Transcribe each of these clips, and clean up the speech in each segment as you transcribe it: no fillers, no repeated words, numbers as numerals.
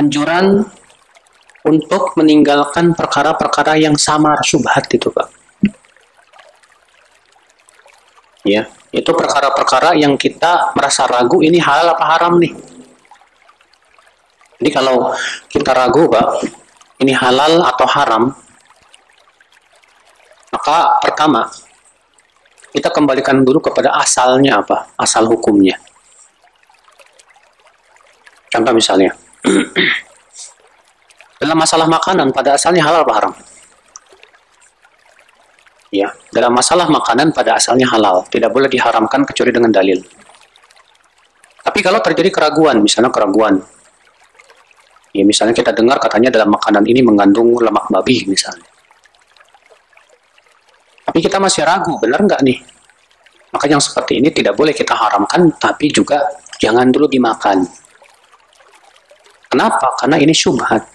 anjuran untuk meninggalkan perkara-perkara yang samar syubhat itu, Pak. Ya, itu perkara-perkara yang kita merasa ragu ini halal apa haram nih. Jadi kalau kita ragu, Pak, ini halal atau haram, maka pertama kita kembalikan dulu kepada asalnya apa, asal hukumnya. Contoh misalnya, dalam masalah makanan pada asalnya halal apa haram? Ya, dalam masalah makanan pada asalnya halal, tidak boleh diharamkan kecuali dengan dalil. Tapi kalau terjadi keraguan, misalnya keraguan, ya misalnya kita dengar katanya dalam makanan ini mengandung lemak babi misalnya. Tapi kita masih ragu, benar nggak nih? Maka yang seperti ini tidak boleh kita haramkan, tapi juga jangan dulu dimakan. Kenapa? Karena ini syubhat.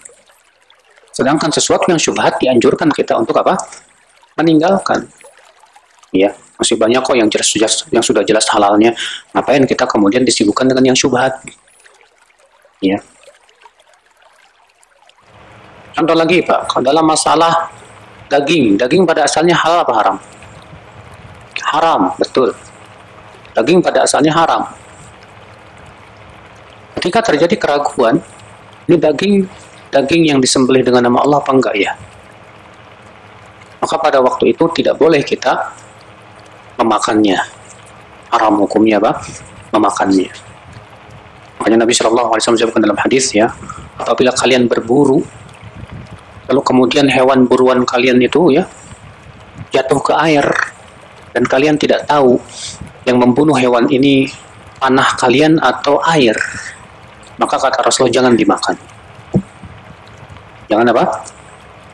Sedangkan sesuatu yang syubhat dianjurkan kita untuk apa? Meninggalkan. Ya, masih banyak kok yang sudah jelas halalnya. Ngapain kita kemudian disibukkan dengan yang syubhat? Ya. Contoh lagi, Pak, dalam masalah daging pada asalnya halal apa haram? Haram, betul. Daging pada asalnya haram. Ketika terjadi keraguan, ini daging yang disembelih dengan nama Allah apa enggak ya? Maka pada waktu itu tidak boleh kita memakannya. Haram hukumnya apa? Memakannya. Makanya Nabi Shallallahu Alaihi Wasallam menjawabkan dalam hadis ya, apabila kalian berburu, lalu kemudian hewan buruan kalian itu ya jatuh ke air dan kalian tidak tahu yang membunuh hewan ini panah kalian atau air, maka kata Rasulullah jangan dimakan. Jangan apa?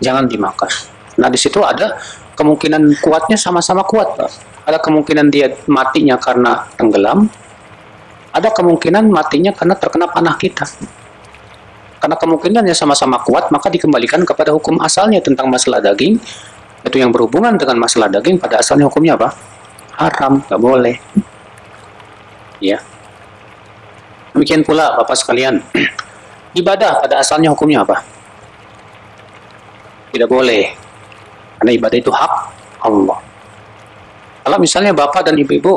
Jangan dimakan. Nah di situ ada kemungkinan kuatnya sama-sama kuat, Pak. Ada kemungkinan dia matinya karena tenggelam, ada kemungkinan matinya karena terkena panah kita. Karena kemungkinannya sama-sama kuat, maka dikembalikan kepada hukum asalnya tentang masalah daging. Itu yang berhubungan dengan masalah daging pada asalnya hukumnya apa? Haram, nggak boleh. Ya. Demikian pula Bapak sekalian, ibadah pada asalnya hukumnya apa? Tidak boleh. Karena ibadah itu hak Allah. Kalau misalnya Bapak dan Ibu-Ibu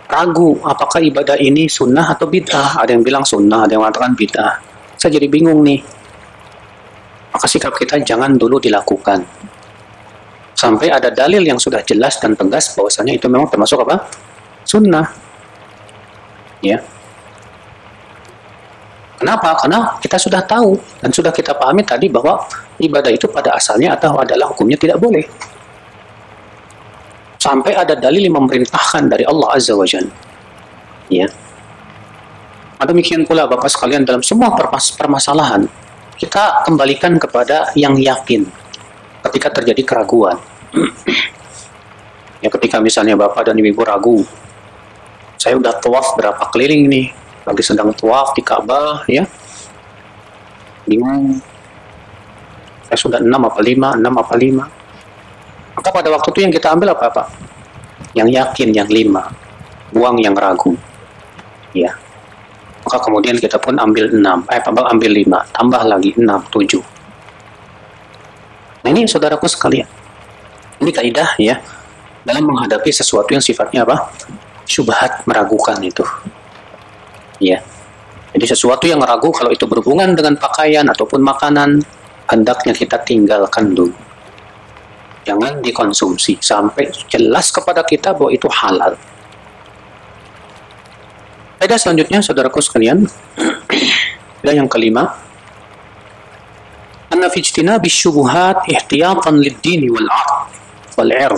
ragu apakah ibadah ini sunnah atau bid'ah, ada yang bilang sunnah, ada yang mengatakan bid'ah. Saya jadi bingung nih. Maka sikap kita jangan dulu dilakukan. Sampai ada dalil yang sudah jelas dan tegas bahwasanya itu memang termasuk apa? Sunnah. Ya. Kenapa? Karena kita sudah tahu dan sudah kita pahami tadi bahwa ibadah itu pada asalnya atau adalah hukumnya tidak boleh. Sampai ada dalil yang memerintahkan dari Allah Azza wa Jalla. Ya. Demikian pula Bapak sekalian dalam semua permasalahan kita kembalikan kepada yang yakin ketika terjadi keraguan. Ya ketika misalnya Bapak dan Ibu ragu, saya udah tawaf berapa keliling nih, lagi sedang tawaf di Ka'bah ya, bingung, saya sudah 6 apa 5, maka pada waktu itu yang kita ambil apa Pak? Yang yakin, yang 5, buang yang ragu ya. Maka kemudian kita pun ambil 6, ambil 5, tambah lagi 6, 7. Nah ini saudaraku sekalian, ini kaidah ya dalam menghadapi sesuatu yang sifatnya apa? Syubhat, meragukan itu. Ya. Jadi sesuatu yang ragu kalau itu berhubungan dengan pakaian ataupun makanan, hendaknya kita tinggalkan dulu. Jangan dikonsumsi sampai jelas kepada kita bahwa itu halal. Kaidah selanjutnya saudaraku sekalian, kaidah yang kelima, anna fi ijtinabi syubuhat ihtiyatan lid-din wal 'aqd wal 'ird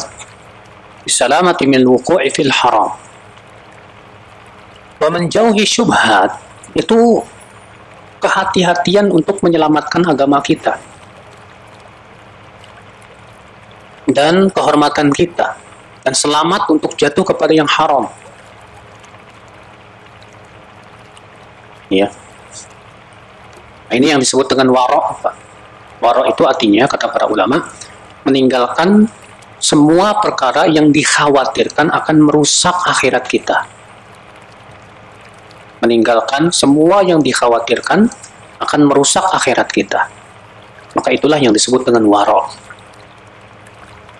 bisalamati min al-wuqu'i fil haram. Wa menjauhi syubhat itu kehati-hatian untuk menyelamatkan agama kita dan kehormatan kita dan selamat untuk jatuh kepada yang haram. Ya. Nah, ini yang disebut dengan waro'. Waro' itu artinya kata para ulama meninggalkan semua perkara yang dikhawatirkan akan merusak akhirat kita. Meninggalkan semua yang dikhawatirkan akan merusak akhirat kita. Maka itulah yang disebut dengan waro.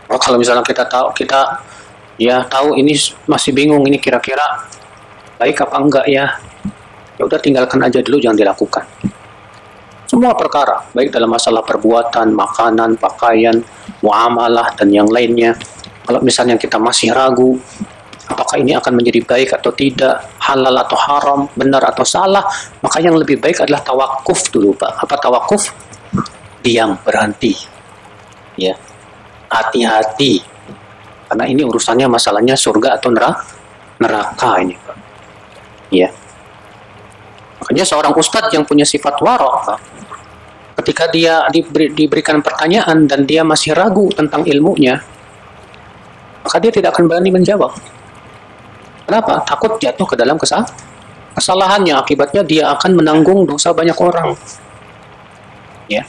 Oh, kalau misalnya kita tahu ini masih bingung, ini kira-kira baik apa enggak ya, ya udah tinggalkan aja dulu, jangan dilakukan. Semua perkara, baik dalam masalah perbuatan, makanan, pakaian, muamalah, dan yang lainnya. Kalau misalnya kita masih ragu, apakah ini akan menjadi baik atau tidak, halal atau haram, benar atau salah, maka yang lebih baik adalah tawakuf dulu, Pak. Apa tawakuf? Diam, berhenti. Ya, hati-hati. Karena ini urusannya masalahnya surga atau neraka ini, Pak. Ya. Makanya seorang ustadz yang punya sifat waro, Pak, ketika dia diberikan pertanyaan dan dia masih ragu tentang ilmunya, maka dia tidak akan berani menjawab. Kenapa? Takut jatuh ke dalam kesalahannya. Akibatnya dia akan menanggung dosa banyak orang. Ya.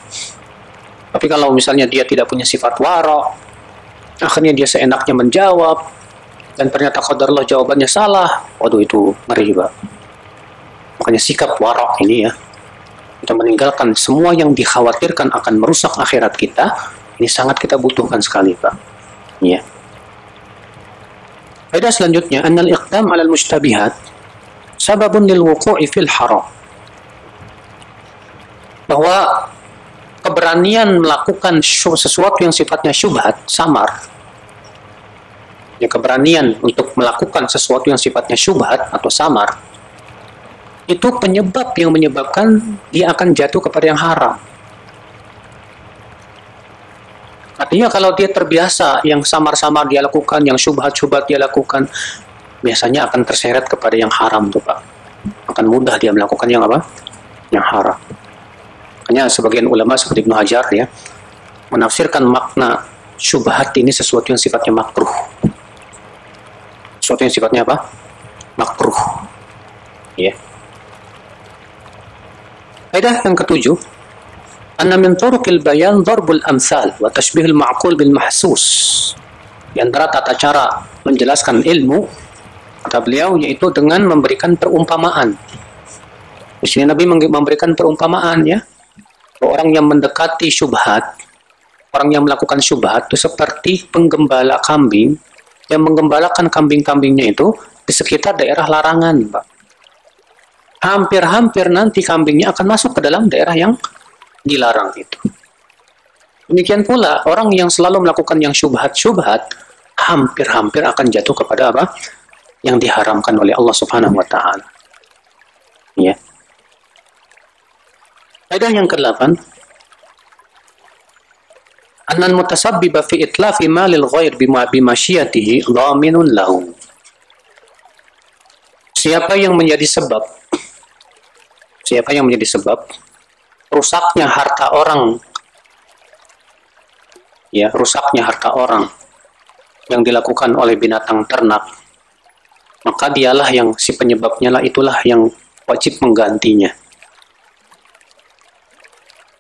Tapi kalau misalnya dia tidak punya sifat waro, akhirnya dia seenaknya menjawab, dan ternyata qadarullah jawabannya salah, waduh itu ngeri, Pak. Makanya sikap waro ini ya, kita meninggalkan semua yang dikhawatirkan akan merusak akhirat kita, ini sangat kita butuhkan sekali, Pak. Ya. Faedah selanjutnya, annal iqdam 'alal mushtabihat sababun lil wuqu'i fil haram. Bahwa keberanian melakukan sesuatu yang sifatnya syubhat, samar, ya, keberanian untuk melakukan sesuatu yang sifatnya syubhat atau samar, itu penyebab yang menyebabkan dia akan jatuh kepada yang haram. Artinya kalau dia terbiasa yang samar-samar dia lakukan, yang syubhat-syubhat dia lakukan, biasanya akan terseret kepada yang haram tuh, Pak. Akan mudah dia melakukan yang apa? Yang haram. Makanya sebagian ulama seperti Ibnu Hajar ya menafsirkan makna syubhat ini sesuatu yang sifatnya makruh. Sesuatu yang sifatnya apa? Makruh. Ya. Faedah yang ketujuh, anna min turuqil bayan darbul amsal wa tashbihul ma'qul bil mahsus. Di antara tata cara menjelaskan ilmu, kata beliau, yaitu dengan memberikan perumpamaan. Di sini Nabi memberikan perumpamaan ya. Orang yang mendekati syubhat, orang yang melakukan syubhat itu seperti penggembala kambing yang menggembalakan kambing-kambingnya itu di sekitar daerah larangan, Pak. Hampir-hampir nanti kambingnya akan masuk ke dalam daerah yang dilarang itu. Demikian pula orang yang selalu melakukan yang syubhat-syubhat, hampir-hampir akan jatuh kepada apa? Yang diharamkan oleh Allah Subhanahu wa taala. Ya. Faedah yang ke-8, annal mutasabbiba fi itlafi malil ghair bimasyiyatihi dhaminun lahu. Siapa yang menjadi sebab rusaknya harta orang, ya, rusaknya harta orang yang dilakukan oleh binatang ternak, maka dialah yang si penyebabnya lah, itulah yang wajib menggantinya.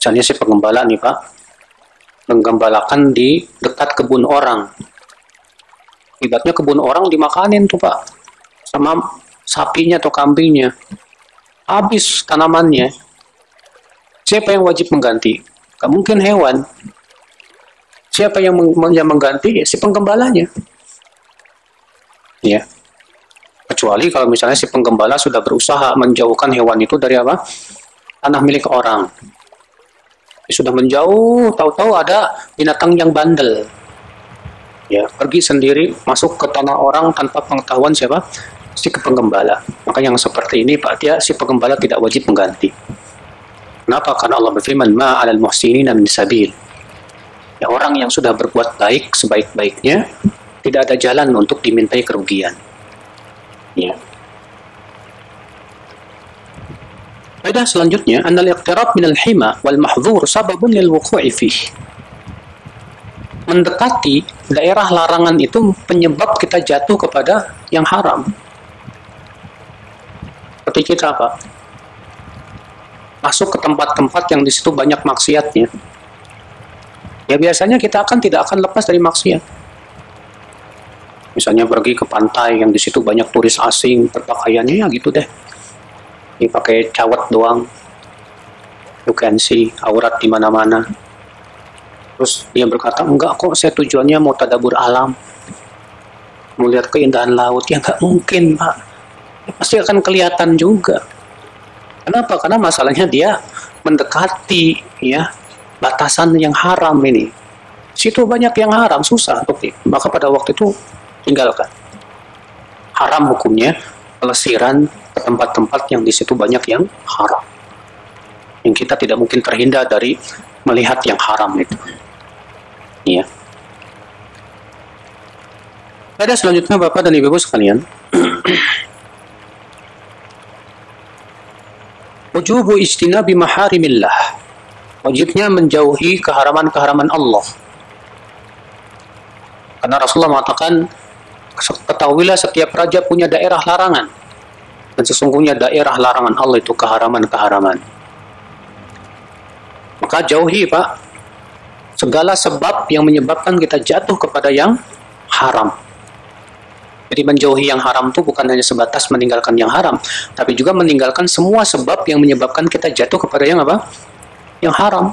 Misalnya si penggembala nih, Pak, menggembalakan di dekat kebun orang. Akibatnya kebun orang dimakanin tuh, Pak, sama sapinya atau kambingnya. Habis tanamannya. Siapa yang wajib mengganti? Gak mungkin hewan. Siapa yang mengganti? Ya, si penggembalanya. Ya. Kecuali kalau misalnya si penggembala sudah berusaha menjauhkan hewan itu dari apa? Tanah milik orang. Sudah menjauh, tahu-tahu ada binatang yang bandel, ya, pergi sendiri masuk ke tanah orang tanpa pengetahuan siapa? Si penggembala. Maka yang seperti ini, Pak, dia si penggembala tidak wajib mengganti. Kenapa? Karena Allah berfirman, ma 'alal muhsinina min sabil. Ya, orang yang sudah berbuat baik sebaik-baiknya, tidak ada jalan untuk dimintai kerugian. Ya. Faedah selanjutnya, annal iqtirab minal hima wal mahdhur sababun lil wuqu'i fih. Mendekati daerah larangan itu penyebab kita jatuh kepada yang haram. Seperti kita, Pak, masuk ke tempat-tempat yang di situ banyak maksiatnya. Ya biasanya kita tidak akan lepas dari maksiat. Misalnya pergi ke pantai yang di situ banyak turis asing, berpakaiannya ya gitu deh. Dipakai cawat doang. You can see aurat di mana-mana. Terus dia berkata, enggak kok, saya tujuannya mau tadabur alam, mau lihat keindahan laut. Ya nggak mungkin, Pak. Pasti akan kelihatan juga. Kenapa? Karena masalahnya dia mendekati ya batasan yang haram ini. Situ banyak yang haram, susah untuk maka pada waktu itu tinggalkan. Haram hukumnya pelesiran ke tempat-tempat yang di situ banyak yang haram. Yang kita tidak mungkin terhindar dari melihat yang haram itu. Iya. Ada selanjutnya Bapak dan Ibu sekalian. Wujubu ijtinabi maharimillah. Wajibnya menjauhi keharaman-keharaman Allah. Karena Rasulullah mengatakan, ketahuilah setiap raja punya daerah larangan. Dan sesungguhnya daerah larangan Allah itu keharaman-keharaman. Maka jauhi, Pak, segala sebab yang menyebabkan kita jatuh kepada yang haram. Jadi menjauhi yang haram itu bukan hanya sebatas meninggalkan yang haram, tapi juga meninggalkan semua sebab yang menyebabkan kita jatuh kepada yang apa? Yang haram.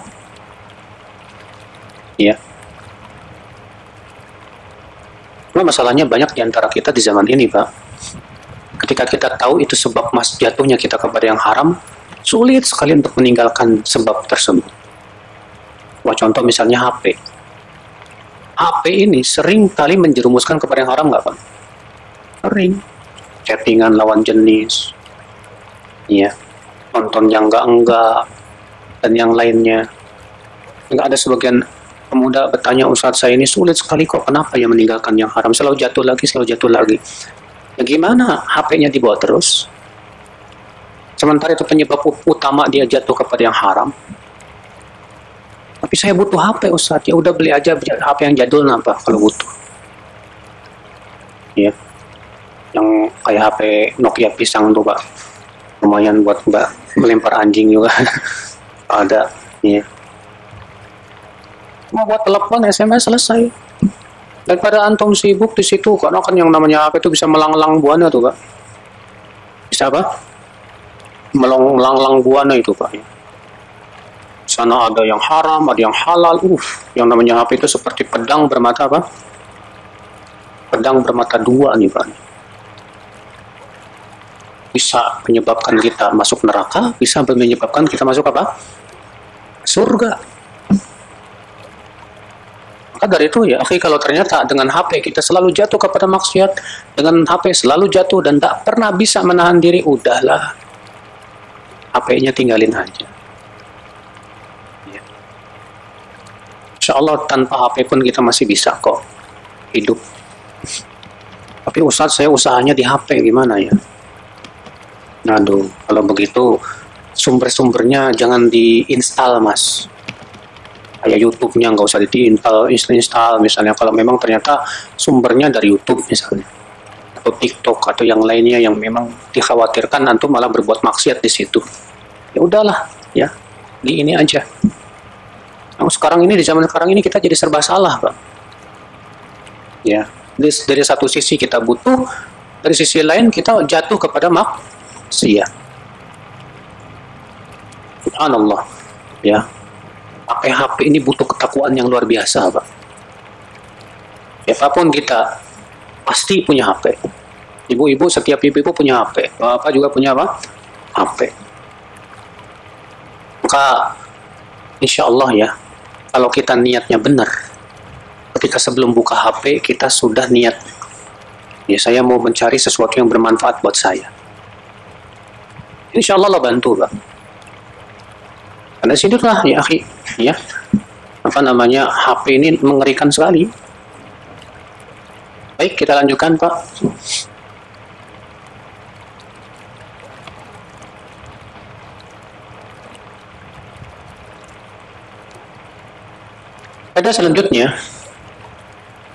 Ya. Nah, masalahnya banyak di antara kita di zaman ini, Pak. Ketika kita tahu itu sebab jatuhnya kita kepada yang haram, sulit sekali untuk meninggalkan sebab tersebut. Wah, contoh misalnya HP. HP ini sering kali menjerumuskan kepada yang haram nggak, Pak? Sering. Chattingan lawan jenis. Iya. Nonton yang enggak dan yang lainnya. Enggak, ada sebagian pemuda bertanya, Ustadz, saya ini sulit sekali kok, kenapa ya meninggalkan yang haram? Selalu jatuh lagi, selalu jatuh lagi. Ya gimana? HP-nya dibawa terus. Sementara itu penyebab utama dia jatuh kepada yang haram. Tapi saya butuh HP, Ustadz. Ya udah beli aja HP yang jadul, napa kalau butuh. Ya. Yang kayak HP Nokia pisang tuh, Pak. Lumayan buat Mbak melempar anjing juga. Ada. Ya. Mau buat telepon, SMS selesai. Daripada antum sibuk di situ, karena kan yang namanya HP itu bisa melanglang buana tuh, Pak. Bisa apa? Melanglang buana itu, Pak. Sana ada yang haram, ada yang halal. Yang namanya HP itu seperti pedang bermata apa? Pedang bermata dua nih, Pak. Bisa menyebabkan kita masuk neraka, bisa menyebabkan kita masuk apa? Surga. Maka dari itu ya, akhi, kalau ternyata dengan HP kita selalu jatuh kepada maksiat, dengan HP selalu jatuh dan tak pernah bisa menahan diri, udahlah, HP-nya tinggalin aja. Ya. Insya Allah tanpa HP pun kita masih bisa kok hidup. Tapi Ustadz, saya usahanya di HP, gimana ya? Aduh, kalau begitu sumber-sumbernya jangan diinstal, Mas. Kayak YouTube-nya nggak usah diinstal misalnya, kalau memang ternyata sumbernya dari YouTube misalnya, atau TikTok atau yang lainnya yang memang dikhawatirkan nanti malah berbuat maksiat di situ. Ya udahlah, ya di ini aja. Nah, sekarang ini, di zaman sekarang ini kita jadi serba salah, Pak. Ya, dari satu sisi kita butuh, dari sisi lain kita jatuh kepada maksiat. Subhanallah, ya. Pakai HP ini butuh ketakwaan yang luar biasa, Pak. Siapapun kita pasti punya HP. Ibu-ibu, setiap ibu-ibu punya HP. Bapak juga punya apa? HP. Maka insya Allah ya, kalau kita niatnya benar, ketika sebelum buka HP kita sudah niat, ya saya mau mencari sesuatu yang bermanfaat buat saya. Insya Allah bantu, Pak. Karena situlah ya, akhi, ya, apa namanya, HP ini mengerikan sekali. Baik, kita lanjutkan, Pak. Ada selanjutnya,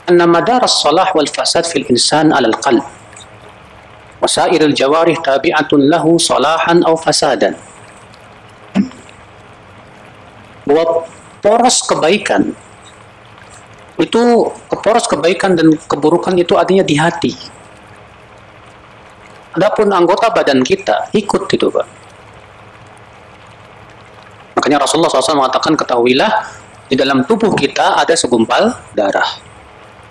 anna madar as-salah wal fasad fil insan 'ala al-qalb. Wasair al-jawarih tabi'atun lahu salahan aw fasadan. Bahwa poros kebaikan dan keburukan itu adanya di hati. Adapun anggota badan kita ikut itu, Pak. Makanya Rasulullah SAW mengatakan, ketahuilah di dalam tubuh kita ada segumpal darah.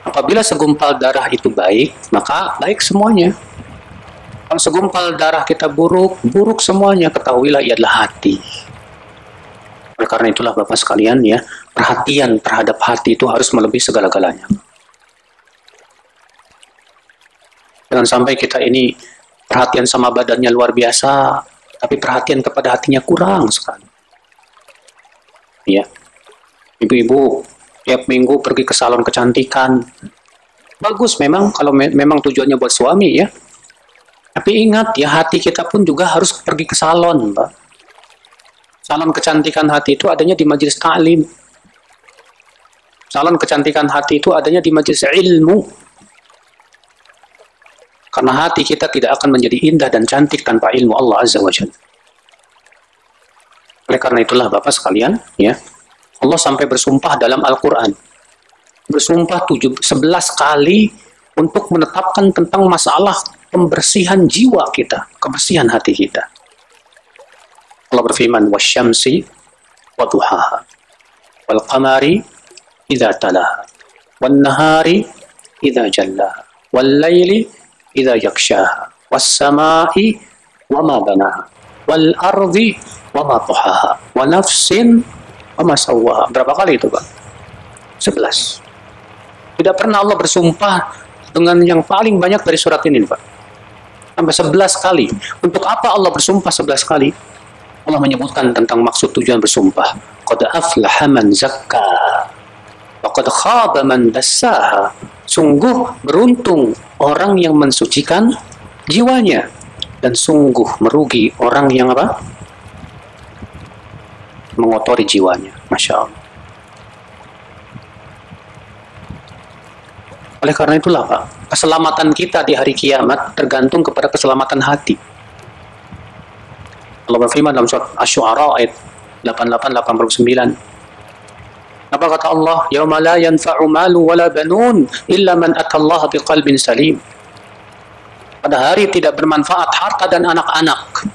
Apabila segumpal darah itu baik, maka baik semuanya. Kalau segumpal darah kita buruk, buruk semuanya. Ketahuilah ia adalah hati. Oleh karena itulah Bapak sekalian ya, perhatian terhadap hati itu harus melebihi segala-galanya. Jangan sampai kita ini perhatian sama badannya luar biasa, tapi perhatian kepada hatinya kurang sekali. Ya, ibu-ibu tiap minggu pergi ke salon kecantikan. Bagus memang kalau memang tujuannya buat suami ya. Tapi ingat ya, hati kita pun juga harus pergi ke salon, Mbak. Salon kecantikan hati itu adanya di majelis ta'lim. Salon kecantikan hati itu adanya di majelis ilmu. Karena hati kita tidak akan menjadi indah dan cantik tanpa ilmu Allah Azza wa Jalla. Oleh karena itulah Bapak sekalian, ya, Allah sampai bersumpah dalam Al-Quran. Bersumpah 11 kali untuk menetapkan tentang masalah pembersihan jiwa kita, kebersihan hati kita. Allah berfirman, wasyamsi wa duhaha, wal qamari idza talaha, wan nahari idza jallaha, wal laili idza yakshaha, was samai wa ma banaha, wal ardi wa ma tuhaha, wa nafsin wa ma sawwaha. Berapa kali itu, Pak? 11. Tidak pernah Allah bersumpah dengan yang paling banyak dari surat ini, Pak. Sampai 11 kali. Untuk apa Allah bersumpah 11 kali? Allah menyebutkan tentang maksud tujuan bersumpah. Qad aflaha man zakka wa qad khaba man dassaha. Sungguh beruntung orang yang mensucikan jiwanya, dan sungguh merugi orang yang apa? Mengotori jiwanya. Masya Allah. Oleh karena itulah Pak, keselamatan kita di hari kiamat tergantung kepada keselamatan hati. Allah berfirman dalam surat Asy-Syu'ara ayat 88-89. Apa kata Allah? Yauma la yanfa'u malu wala banun illa man atallaha biqalbin salim. Pada hari tidak bermanfaat harta dan anak-anak,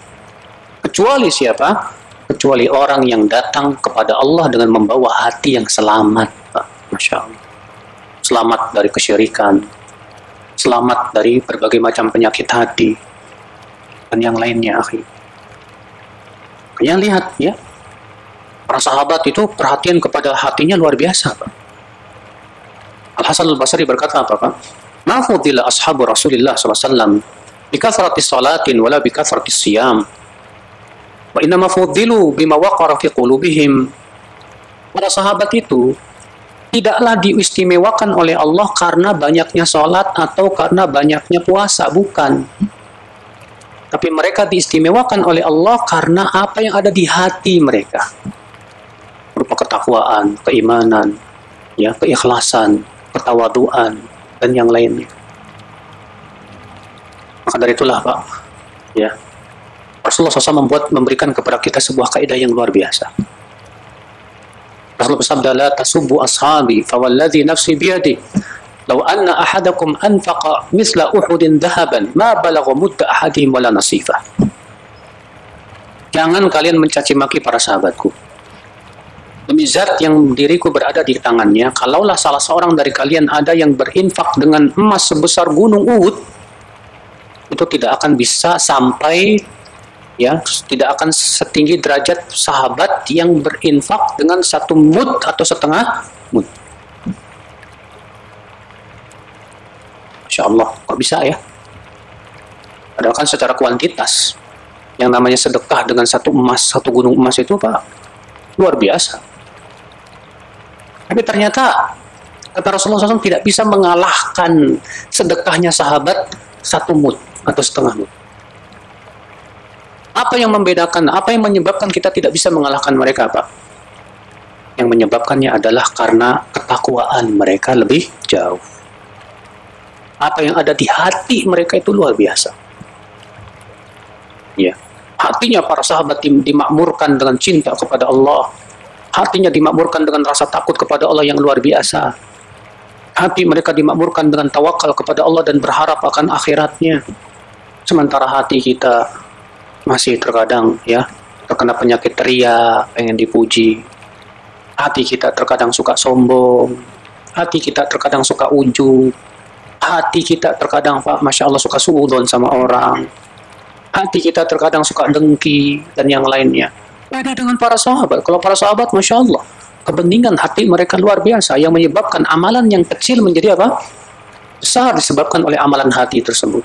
kecuali siapa? Kecuali orang yang datang kepada Allah dengan membawa hati yang selamat, Pak. Masya Allah. Selamat dari kesyirikan, selamat dari berbagai macam penyakit hati, dan yang lainnya, akhi. Kalian lihat ya, para sahabat itu perhatian kepada hatinya luar biasa, Pak. Al-Hasan Al-Basri berkata apa, Pak? Ma fudila ashabu Rasulillah SAW bikathrati salatin wala bikathrati siyam, wa innama fudilu bima waqara fi qulubihim. Para sahabat itu tidaklah diistimewakan oleh Allah karena banyaknya sholat atau karena banyaknya puasa, bukan. Tapi mereka diistimewakan oleh Allah karena apa yang ada di hati mereka, berupa ketakwaan, keimanan, ya, keikhlasan, ketawaduan, dan yang lainnya. Maka dari itulah Pak, ya, Rasulullah SAW memberikan kepada kita sebuah kaidah yang luar biasa. Rasulullah bersabda, la tasubbu ashabi fawalladhi nafsi biyadi law anna ahadakum anfaqa misla uhudin dhahaban ma balagha mudda ahadihim wala nasifah. Jangan kalian mencaci maki para sahabatku. Demi zat yang diriku berada di tangannya, kalaulah salah seorang dari kalian ada yang berinfak dengan emas sebesar gunung Uhud, itu tidak akan bisa sampai, ya, tidak akan setinggi derajat sahabat yang berinfak dengan 1 mud atau setengah mud. Masya Allah, kok bisa ya? Padahal kan secara kuantitas, yang namanya sedekah dengan 1 emas, 1 gunung emas itu Pak, luar biasa. Tapi ternyata kata Rasulullah SAW tidak bisa mengalahkan sedekahnya sahabat 1 mud atau setengah mud. Apa yang membedakan, apa yang menyebabkan kita tidak bisa mengalahkan mereka, Pak? Yang menyebabkannya adalah karena ketakwaan mereka lebih jauh. Apa yang ada di hati mereka itu luar biasa. Ya, hatinya para sahabat dimakmurkan dengan cinta kepada Allah. Hatinya dimakmurkan dengan rasa takut kepada Allah yang luar biasa. Hati mereka dimakmurkan dengan tawakal kepada Allah dan berharap akan akhiratnya. Sementara hati kita masih terkadang, ya, terkena penyakit ria, pengen dipuji. Hati kita terkadang suka sombong, hati kita terkadang suka ujub, hati kita terkadang, Pak, Masya Allah, suka suudon sama orang, hati kita terkadang suka dengki, dan yang lainnya. Beda dengan para sahabat. Kalau para sahabat, Masya Allah, kebeningan hati mereka luar biasa, yang menyebabkan amalan yang kecil menjadi apa? Besar, disebabkan oleh amalan hati tersebut.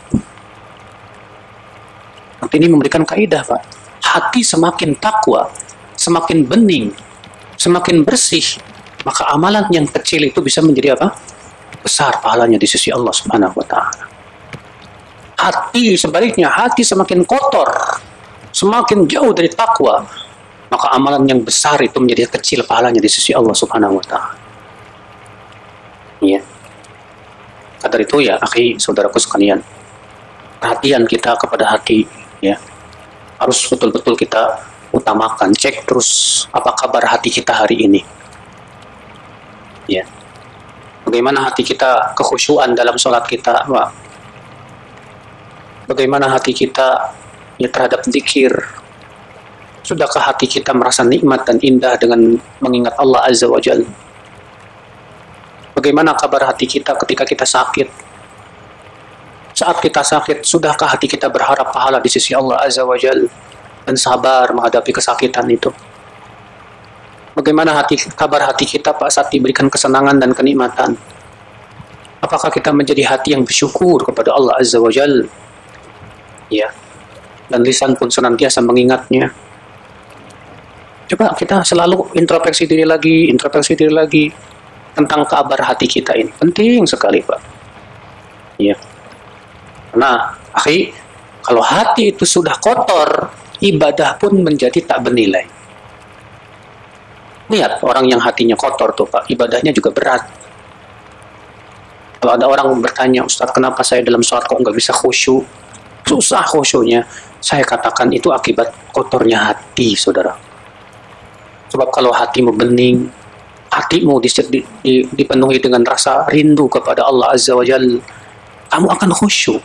Ini memberikan kaidah, Pak. Hati semakin takwa, semakin bening, semakin bersih, maka amalan yang kecil itu bisa menjadi apa? Besar pahalanya di sisi Allah Subhanahu wa Ta'ala. Hati sebaliknya, hati semakin kotor, semakin jauh dari takwa, maka amalan yang besar itu menjadi kecil pahalanya di sisi Allah Subhanahu wa Ta'ala. Iya. Kadar itu ya, akhi, saudaraku sekalian, perhatian kita kepada hati, ya, harus betul-betul kita utamakan. Cek terus apa kabar hati kita hari ini, ya. Bagaimana hati kita kekhusyuan dalam sholat kita, Pak? Bagaimana hati kita ya terhadap zikir? Sudahkah hati kita merasa nikmat dan indah dengan mengingat Allah Azza wa Jalla? Bagaimana kabar hati kita ketika kita sakit? Saat kita sakit, sudahkah hati kita berharap pahala di sisi Allah Azza wa Jalla dan sabar menghadapi kesakitan itu? Bagaimana kabar hati kita, Pak, saat diberikan kesenangan dan kenikmatan? Apakah kita menjadi hati yang bersyukur kepada Allah Azza wa Jalla? Ya. Dan lisan pun senantiasa mengingatnya. Coba kita selalu introspeksi diri lagi tentang kabar hati kita ini. Penting sekali, Pak. Ya. Karena, akhi, kalau hati itu sudah kotor, ibadah pun menjadi tak bernilai. Lihat orang yang hatinya kotor tuh, Pak, ibadahnya juga berat. Kalau ada orang bertanya, Ustaz, kenapa saya dalam sholat kok nggak bisa khusyuk? Susah khusyuknya. Saya katakan itu akibat kotornya hati, saudara. Sebab kalau hatimu bening, hatimu dipenuhi dengan rasa rindu kepada Allah Azza wa Jalla, kamu akan khusyuk.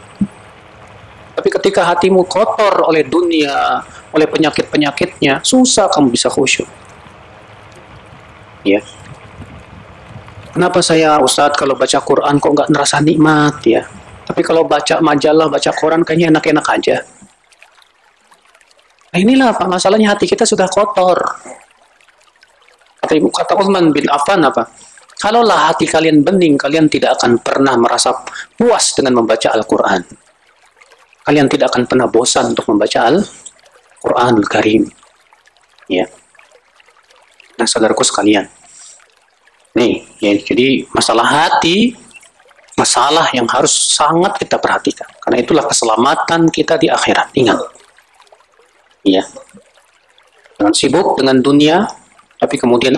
Tapi ketika hatimu kotor oleh dunia, oleh penyakit-penyakitnya, susah kamu bisa khusyuk. Ya. Kenapa saya, Ustadz, kalau baca Quran kok nggak ngerasa nikmat, ya? Tapi kalau baca majalah, baca koran kayaknya enak-enak aja. Nah inilah, Pak, masalahnya hati kita sudah kotor. Kata Utsman bin Affan apa? Kalaulah hati kalian bening, kalian tidak akan pernah merasa puas dengan membaca Al-Quran. Kalian tidak akan pernah bosan untuk membaca Al-Quranul Karim. Ya. Nah, saudaraku sekalian. Nih, ya, jadi masalah hati, masalah yang harus sangat kita perhatikan. Karena itulah keselamatan kita di akhirat. Ingat. Ya. Jangan sibuk dengan dunia, tapi kemudian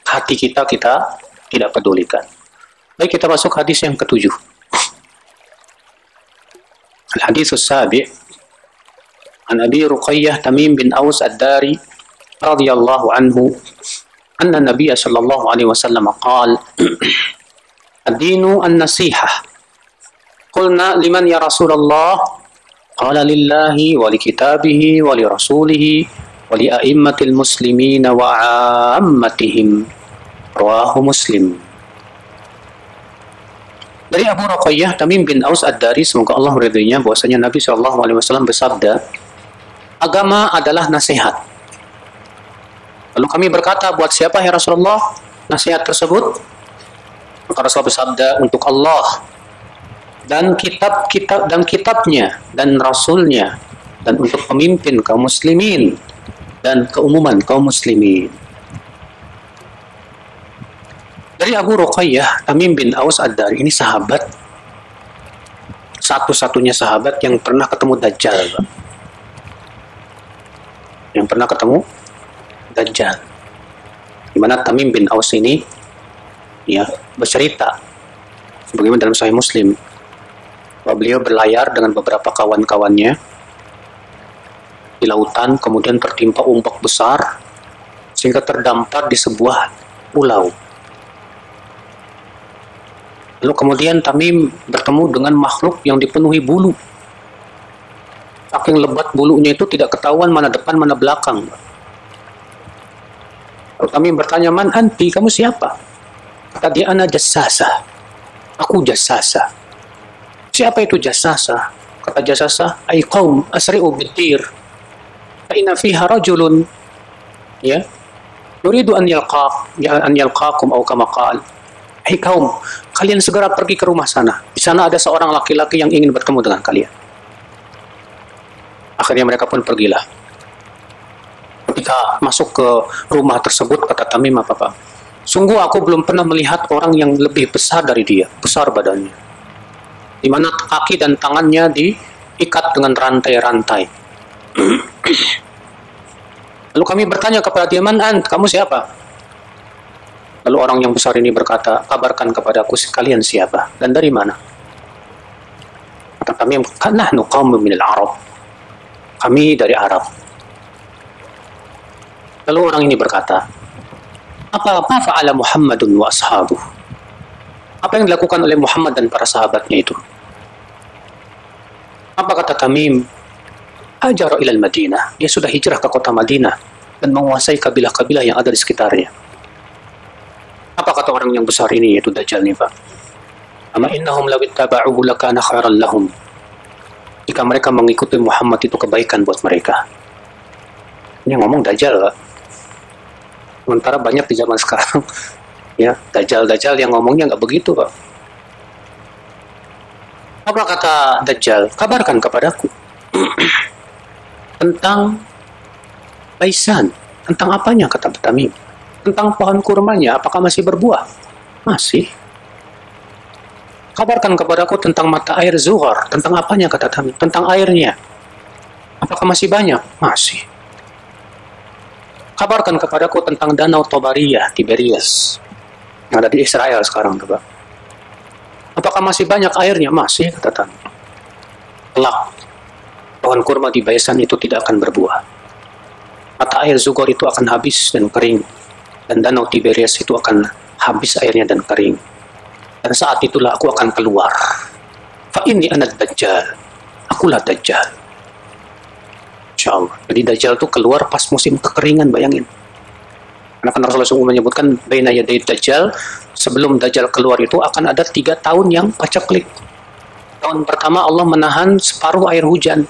hati kita tidak pedulikan. Baik, kita masuk hadis yang ketujuh. Al-hadis as-sabi' an Abi Ruqayyah Tamim bin Aus ad-Dari radhiyallahu anhu anna Nabiy sallallahu alaihi wasallam qala ad-dinu an-nasihah. Qulna liman ya Rasulullah? Qala lillahi wa li kitabihi wa li rasulihi wa li a'immatil muslimin wa 'ammatihim. Rawahu Muslim. Dari Abu Ruqayyah Tamim bin Aus ad-Dari, semoga Allah meridainya, bahwasanya Nabi SAW bersabda, agama adalah nasihat. Lalu kami berkata, buat siapa ya Rasulullah nasihat tersebut? Maka Rasulullah bersabda, untuk Allah dan kitabnya dan rasulnya, dan untuk pemimpin kaum muslimin dan keumuman kaum muslimin. Dari Abu Ruqayyah Tamim bin Aus ad-Dari, ini sahabat, satu-satunya sahabat yang pernah ketemu Dajjal, Pak. Yang pernah ketemu Dajjal. Di mana Tamim bin Aus ini ya bercerita sebagaimana dalam Sahih Muslim bahwa beliau berlayar dengan beberapa kawan-kawannya di lautan, kemudian tertimpa ombak besar sehingga terdampar di sebuah pulau. Lalu kemudian Tamim bertemu dengan makhluk yang dipenuhi bulu. Saking lebat bulunya itu tidak ketahuan mana depan mana belakang. Lalu Tamim bertanya, man anti, kamu siapa? Kata dia, ana jassasa. Aku jassasa. Siapa itu jassasa? Kata jassasa, ay qaum asri'u bitir. Fa inna fiha rajulun ya yuridu an yalqakum atau kama qala. Hai kaum, kalian segera pergi ke rumah sana. Di sana ada seorang laki-laki yang ingin bertemu dengan kalian. Akhirnya mereka pun pergilah. Ketika masuk ke rumah tersebut, kata Tamim, apa Pak? Sungguh aku belum pernah melihat orang yang lebih besar dari dia, besar badannya. Di mana kaki dan tangannya diikat dengan rantai-rantai. Lalu kami bertanya kepada dia, man ant, kamu siapa? Lalu orang yang besar ini berkata, kabarkan kepadaku kalian siapa dan dari mana? Kata Tamim, nahnu qaumun minal Arab. Kami dari Arab. Lalu orang ini berkata, apa fa'ala Muhammadun wa ashabuh? Apa yang dilakukan oleh Muhammad dan para sahabatnya itu? Apa kata Tamim? Hajara ilal Madinah. Dia sudah hijrah ke kota Madinah dan menguasai kabilah-kabilah yang ada di sekitarnya. Apa kata orang yang besar ini, yaitu Dajjal nih Pak? Ama innahum law ittaba'uhu lakana khairan lahum. Jika mereka mengikuti Muhammad itu kebaikan buat mereka. Ini ngomong Dajjal Pak. Sementara banyak di zaman sekarang ya, Dajjal yang ngomongnya nggak begitu Pak. Apa kata Dajjal? Kabarkan kepadaku tentang Baisan. Tentang apanya, kata Tamim? Tentang pohon kurmanya, apakah masih berbuah? Masih. Kabarkan kepadaku tentang mata air Zuhar. Tentang apanya, kata Tamim? Tentang airnya. Apakah masih banyak? Masih. Kabarkan kepadaku tentang danau Tobariyah, Tiberias, yang ada di Israel sekarang, coba. Apakah masih banyak airnya? Masih, kata Tamim. Kelak, pohon kurma di Baisan itu tidak akan berbuah. Mata air Zuhar itu akan habis dan kering. Dan danau Tiberias itu akan habis airnya dan kering. Dan saat itulah aku akan keluar. Fa inni ana Dajjal. Akulah Dajjal. Insyaallah. Jadi Dajjal itu keluar pas musim kekeringan, bayangin. Karena kan Rasulullah SAW menyebutkan baina yaday Dajjal, sebelum Dajjal keluar itu akan ada 3 tahun yang paceklik. Tahun pertama Allah menahan separuh air hujan.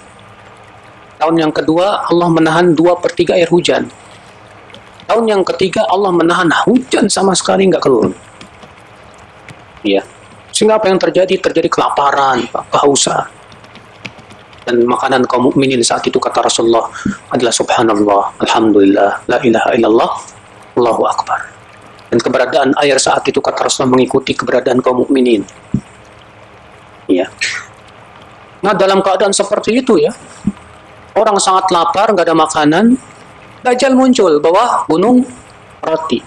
Tahun yang kedua Allah menahan 2/3 air hujan. Tahun yang ketiga Allah menahan hujan sama sekali nggak keluar. Ya, sehingga apa yang terjadi? Terjadi kelaparan, kehausan. Dan makanan kaum mukminin saat itu, kata Rasulullah, adalah subhanallah, alhamdulillah, la ilaha illallah, Allahu akbar. Dan keberadaan air saat itu, kata Rasulullah, mengikuti keberadaan kaum mukminin. Ya. Nah, dalam keadaan seperti itu ya, orang sangat lapar, nggak ada makanan, Dajjal muncul bawah gunung roti.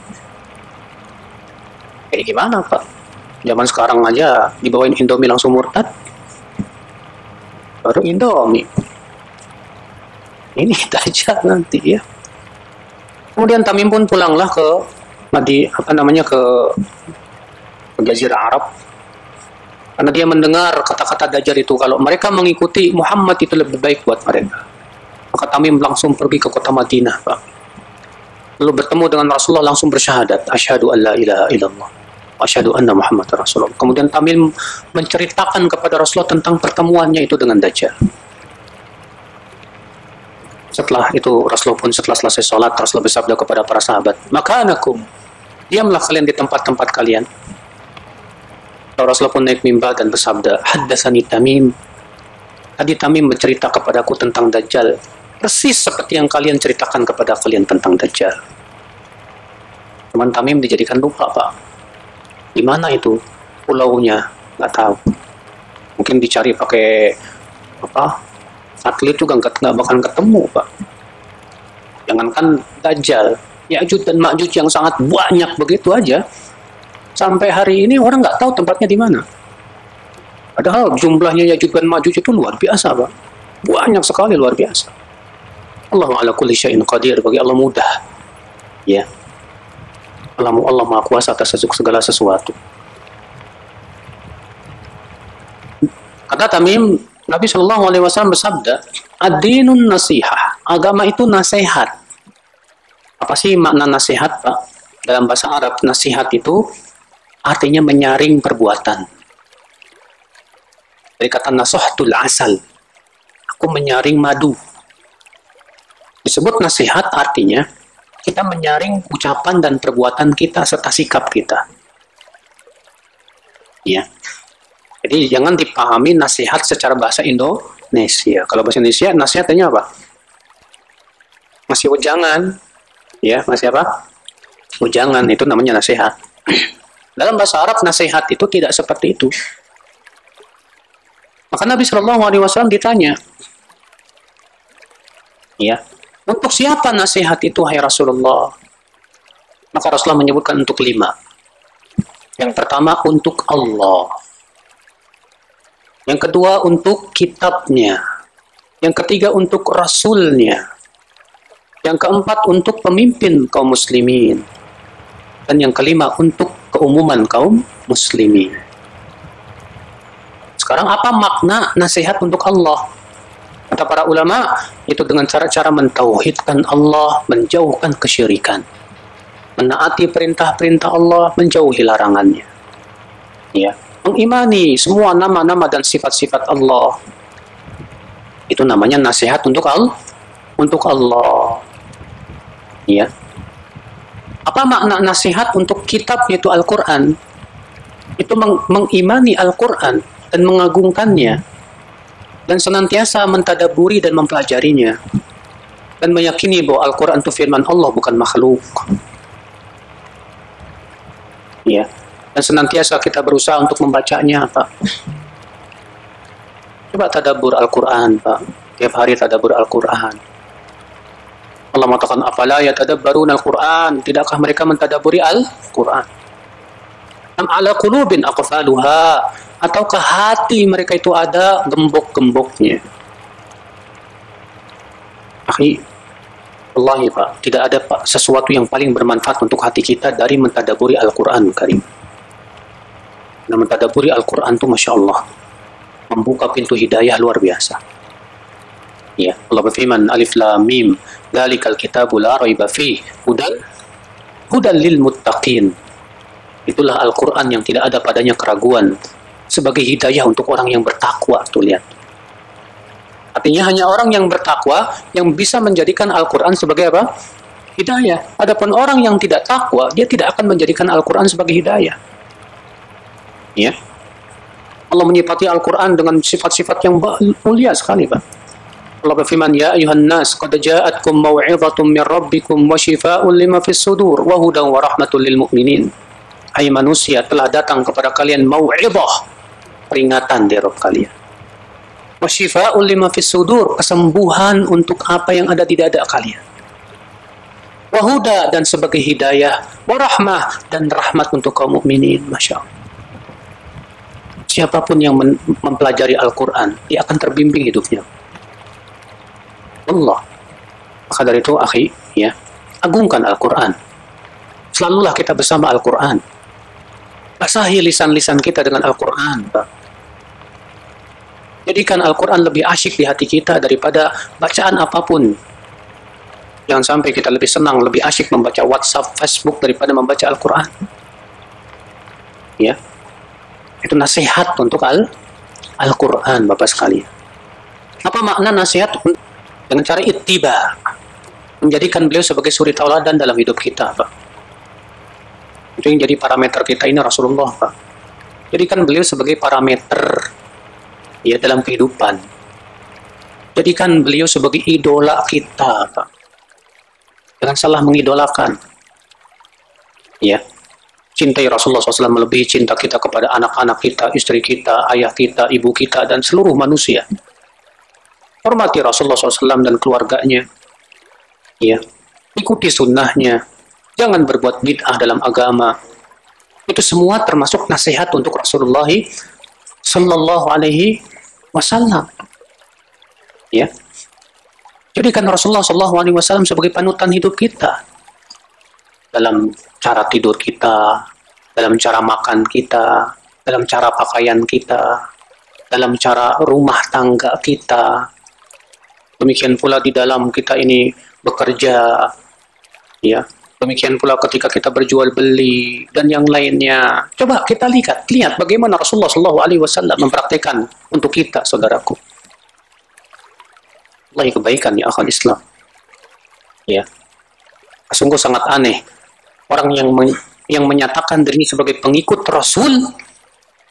Kayak gimana Pak? Zaman sekarang aja dibawain Indomie langsung murtad. Baru Indomie. Ini Dajjal nanti ya. Kemudian Tamim pun pulanglah ke ke Jazirah Arab. Karena dia mendengar kata-kata Dajjal itu, kalau mereka mengikuti Muhammad itu lebih baik buat mereka. Maka Tamim langsung pergi ke kota Madinah, Pak. Lalu bertemu dengan Rasulullah, langsung bersyahadat, asyhadu an la ilaha illallah, asyhadu anna Muhammad Rasulullah. Kemudian Tamim menceritakan kepada Rasulullah tentang pertemuannya itu dengan Dajjal. Setelah itu Rasulullah pun setelah selesai sholat, Rasulullah bersabda kepada para sahabat, makanakum, diamlah kalian di tempat-tempat kalian. Rasulullah pun naik mimbar dan bersabda, haddatsani Tamim. Tadi Tamim bercerita kepadaku tentang Dajjal, persis seperti yang kalian ceritakan kepada kalian tentang Dajjal. Teman Tamim dijadikan lupa, Pak. Di mana itu pulaunya? Nggak tahu. Mungkin dicari pakai satelit juga nggak bakal ketemu, Pak. Jangankan Dajjal, Ya'juj dan Ma'juj yang sangat banyak begitu aja. Sampai hari ini orang nggak tahu tempatnya di mana. Padahal jumlahnya Ya'juj dan Ma'juj itu luar biasa, Pak. Banyak sekali, luar biasa. Allah ala kulli syai'in qadir, bagi Allah mudah. Ya. Allah Maha Kuasa atas segala sesuatu. Kata Tamim, Nabi SAW bersabda, Ad-dinun nasihah. Agama itu nasihat. Apa sih makna nasihat, Pak? Dalam bahasa Arab, nasihat itu artinya menyaring perbuatan. Dari kata nasahtul asal. Aku menyaring madu. Disebut nasihat artinya kita menyaring ucapan dan perbuatan kita serta sikap kita. Ya. Jadi jangan dipahami nasihat secara bahasa Indonesia. Kalau bahasa Indonesia nasihatnya apa? Masih ujangan. Ya, masih apa? Ujangan, itu namanya nasihat. Dalam bahasa Arab nasihat itu tidak seperti itu. Maka Nabi Shallallahu Alaihi Wasallam ditanya, ya, untuk siapa nasihat itu, hai Rasulullah? Maka Rasulullah menyebutkan untuk 5. Yang pertama untuk Allah. Yang kedua untuk kitabnya. Yang ketiga untuk Rasulnya. Yang keempat untuk pemimpin kaum muslimin. Dan yang kelima untuk keumuman kaum muslimin. Sekarang apa makna nasihat untuk Allah? Kata para ulama, itu dengan cara-cara mentauhidkan Allah, menjauhkan kesyirikan. Menaati perintah-perintah Allah, menjauhi larangannya. Ya, mengimani semua nama-nama dan sifat-sifat Allah. Itu namanya nasihat untuk Allah. Untuk Allah. Ya. Apa makna nasihat untuk kitab yaitu Al-Quran? Itu mengimani Al-Quran dan mengagungkannya dan senantiasa mentadaburi dan mempelajarinya dan meyakini bahwa Al-Quran itu firman Allah, bukan makhluk. Ya. Dan senantiasa kita berusaha untuk membacanya, Pak. Coba tadabbur Al-Quran, Pak. Tiap hari tadabbur Al-Quran. Allah mengatakan, afala yatadabbaruna Al-Quran? Tidakkah mereka mentadabburi Al-Quran? Am ala qulubin aqfaluha? Ataukah hati mereka itu ada gembok-gemboknya? Akhi, wallahi Pak, tidak ada Pak sesuatu yang paling bermanfaat untuk hati kita dari mentadaburi Al-Quran Karim. Dan mentadaburi Al-Quran itu Masya Allah membuka pintu hidayah luar biasa. Ya, Allah berfirman, Alif Lam Mim, dzalikal kitabu la raiba fihi hudan lil muttaqin. Itulah Al-Quran yang tidak ada padanya keraguan, sebagai hidayah untuk orang yang bertakwa. Tuh lihat. Artinya hanya orang yang bertakwa yang bisa menjadikan Al-Quran sebagai apa? Hidayah. Adapun orang yang tidak takwa, dia tidak akan menjadikan Al-Quran sebagai hidayah. Ya. Allah menyifati Al-Quran dengan sifat-sifat yang mulia sekali, Pak. Allah berfirman, ya ayuhan nas, qad ja'atkum mau'izatun min rabbikum wa shifaa'un lima fis sudur wa hudan wa rahmatul lil mu'minin. Hai manusia, telah datang kepada kalian mau'izah, peringatan dari Rabb kalian. Wa shifaa'un lima fis sudur, kesembuhan untuk apa yang ada di dada kalian. Wa huda, dan sebagai hidayah, wa rahmah, dan rahmat untuk kaum mukminin. Masya Allah. Siapapun yang mempelajari Al-Quran, dia akan terbimbing hidupnya. Allah. Maka dari itu, akhi, ya, agungkan Al-Quran. Selalulah kita bersama Al-Quran. Basahi lisan-lisan kita dengan Al-Quran, Pak. Jadikan Al-Quran lebih asyik di hati kita daripada bacaan apapun. Jangan sampai kita lebih senang, lebih asyik membaca WhatsApp, Facebook daripada membaca Al-Quran. Ya. Itu nasihat untuk Al-Quran, Bapak sekalian. Apa makna nasihat? Dengan cara ittiba, menjadikan beliau sebagai suri tauladan dalam hidup kita, Pak. Itu yang jadi parameter kita ini Rasulullah, Pak. Jadikan beliau sebagai parameter ya dalam kehidupan. Jadikan beliau sebagai idola kita, Pak. Jangan salah mengidolakan. Ya. Cintai Rasulullah SAW melebihi cinta kita kepada anak-anak kita, istri kita, ayah kita, ibu kita, dan seluruh manusia. Hormati Rasulullah SAW dan keluarganya. Ya. Ikuti sunnahnya. Jangan berbuat bid'ah dalam agama. Itu semua termasuk nasihat untuk Rasulullah Sallallahu Alaihi Wasallam. Ya. Jadikan Rasulullah Sallallahu Alaihi Wasallam sebagai panutan hidup kita. Dalam cara tidur kita, dalam cara makan kita, dalam cara pakaian kita, dalam cara rumah tangga kita. Demikian pula di dalam kita ini bekerja, ya. Demikian pula ketika kita berjual beli dan yang lainnya. Coba kita lihat bagaimana Rasulullah SAW mempraktekkan untuk kita, saudaraku. Allah kebaikan ya akal Islam. Ya, sungguh sangat aneh orang yang menyatakan dirinya sebagai pengikut Rasul,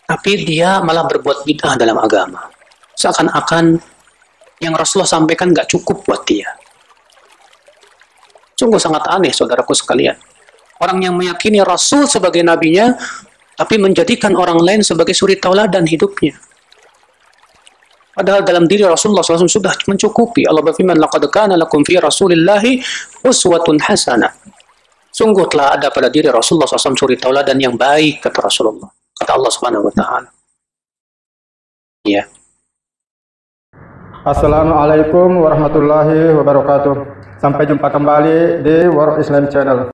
tapi dia malah berbuat bid'ah dalam agama. Seakan-akan yang Rasulullah sampaikan nggak cukup buat dia. Sungguh sangat aneh, saudaraku sekalian. Orang yang meyakini Rasul sebagai nabinya, tapi menjadikan orang lain sebagai suri tauladan hidupnya. Padahal dalam diri Rasulullah SAW sudah mencukupi. Allah berfirman, "Laqad kana lakum fi Rasulillahi uswatun hasanah." Sungguh telah ada pada diri Rasulullah SAW suri tauladan yang baik, kata Rasulullah. Kata Allah Subhanahu wa taala. Ya. Assalamualaikum warahmatullahi wabarakatuh. Sampai jumpa kembali di World Islam Channel.